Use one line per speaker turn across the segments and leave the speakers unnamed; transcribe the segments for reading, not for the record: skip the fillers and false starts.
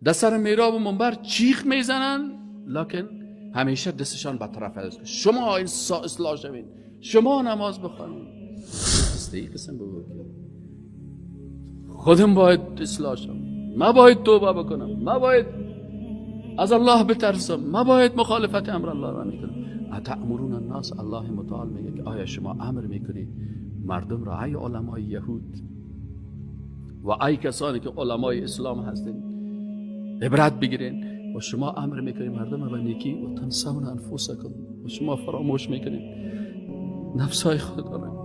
در سر میراب و منبر چیخ میزنن، لکن همیشه دستشان به طرف است. شما اصلاح شوین، شما نماز بخوانید. این قسم بگو خودم باید اصلاح شم، ما باید توبه بکنم، ما باید از الله بترسم، ما باید مخالفت امر الله را میکنم. اتأمرون الناس، الله متعال میگه که آیا شما امر میکنید مردم را، ای علمای یهود و ای کسانی که علمای اسلام هستین عبرت بگیرین، و شما امر میکنید مردم به نیکی و تنسون انفسکم، و شما فراموش میکنید نفسای خود را.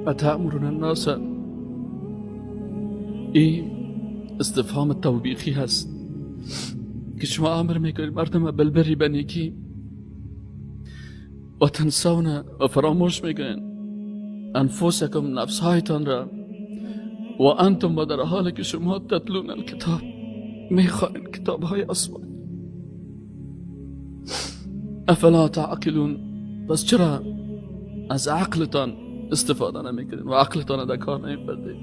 اتأمرون الناس، این استفهام توبیخی هست که شما امر میکنید مردم بالبری به نیکی و تنسون و فراموش میکنید انفسکم، نفسهایتان را، و انتم و در حالی که شما تتلون الکتاب، میخوانید کتاب های آسمان. افلا تعقلون، پس چرا از عقلتان استفاده نمیکنید و عقلتان در کار نمیبردید؟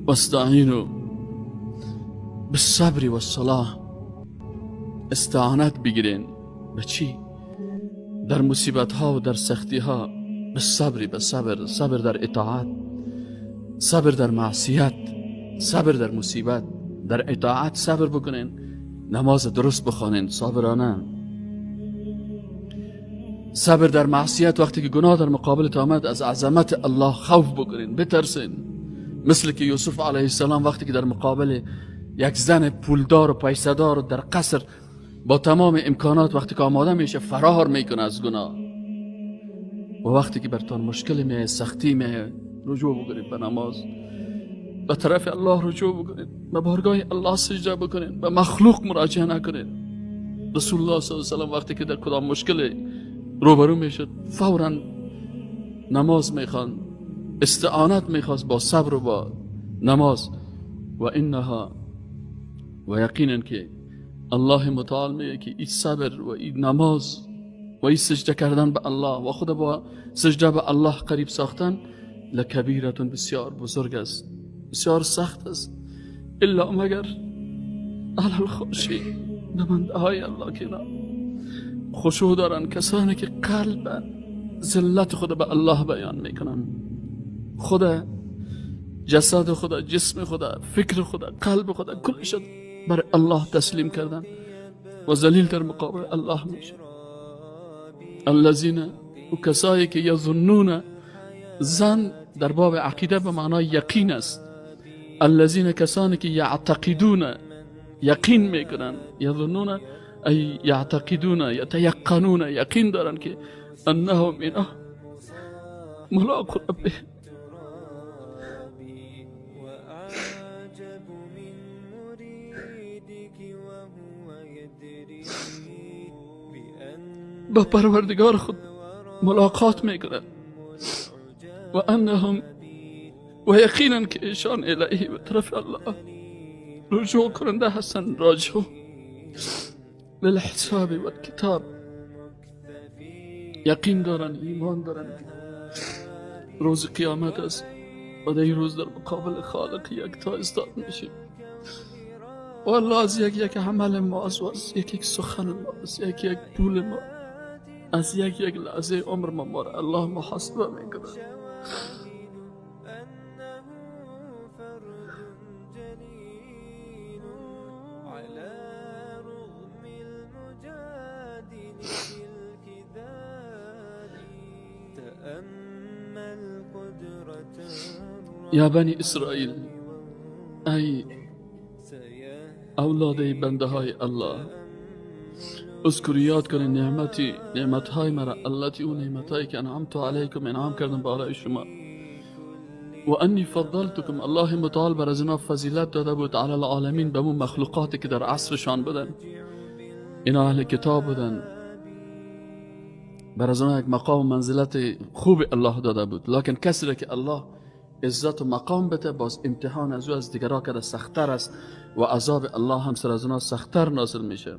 واستعینوا بالصبر والصلاة، استعانت بگیرین به چی؟ در مصیبت ها و در سختی ها، بالصبر، به صبر، صبر در اطاعت، صبر در معصیت، صبر در مصیبت، در اطاعت صبر بکنین، نماز درست بخوانین صابرانه. صبر در معصیت، وقتی که گناه در مقابلت آمد از عظمت الله خوف بکنین، بترسین، مثل که یوسف علیه السلام وقتی که در مقابل یک زن پولدار و پیسه‌دار در قصر با تمام امکانات وقتی که آماده میشه فرار میکنه از گناه، و وقتی که برتان مشکل میه، سختی میه، رجوع بکنید به نماز، به طرف الله رجوع بکنید، به بارگاه الله سجده بکنید، به مخلوق مراجعه نکنید. رسول الله صلی الله علیه و آله وقتی که در کدام مشکل روبرو میشد فوراً نماز میخوان، استعانت میخواست با صبر و با نماز. و انها، و یقینا که الله متعال میگه که این صبر و این نماز و این سجده کردن به الله و خود با سجده به الله قریب ساختن، لکبیرتون، بسیار بزرگ است، بسیار سخت است، الا مگر علی الخاشعین، نمانده های الله که خشوع دارن، کسانی که قلب ذلت خود به الله بیان میکنن، خود جسد خود، جسم خود، فکر خود، قلب خود، کلش برای الله تسلیم کردن و ذلیل در مقابل الله میشه. الذین، و کسایی که یظنون، ظن در باب عقیده به معنای یقین است. الذین، کسانی که یعتقدون، یقین میکنن، یظنون ای یعتقدون، یتیقنون، یقین دارن که انهم اینا ملاقو ربه. با پروردگار خود ملاقات میکنن، و انهم، و یقینا که ایشان الیه، به طرف الله رجوع کننده هستن، راجعو للحساب و کتاب. یقین دارن، ایمان دارن روز قیامت است و در این روز در مقابل خالق یکتا ایستاد میشیم. و الله از یک عمل ما، از یک سخن ما، از یک پول ما، از یک لحظه عمر ما را الله محاسبه میکنه. یا بنی اسرائیل، ای اولاد بنده های الله، اذکر، یاد کنید نعمتهای مرا، التي، اون نعمتهایی که انعمت علیکم، انعام کردم بالای شما، و انی فضلتکم، الله متعال بر از اینا فضیلت داده بود علی العالمین، به اون مخلوقاتی که در عصرشان بودن. اینا اهل کتاب بودن، بر از اونها یک مقام و منزلت خوب الله داده بود. لکن کسی را که الله عزت و مقام بده، باز امتحان از او از دیگرها کرده سختتر است و عذاب الله هم سر از اونها سختتر نازل میشه.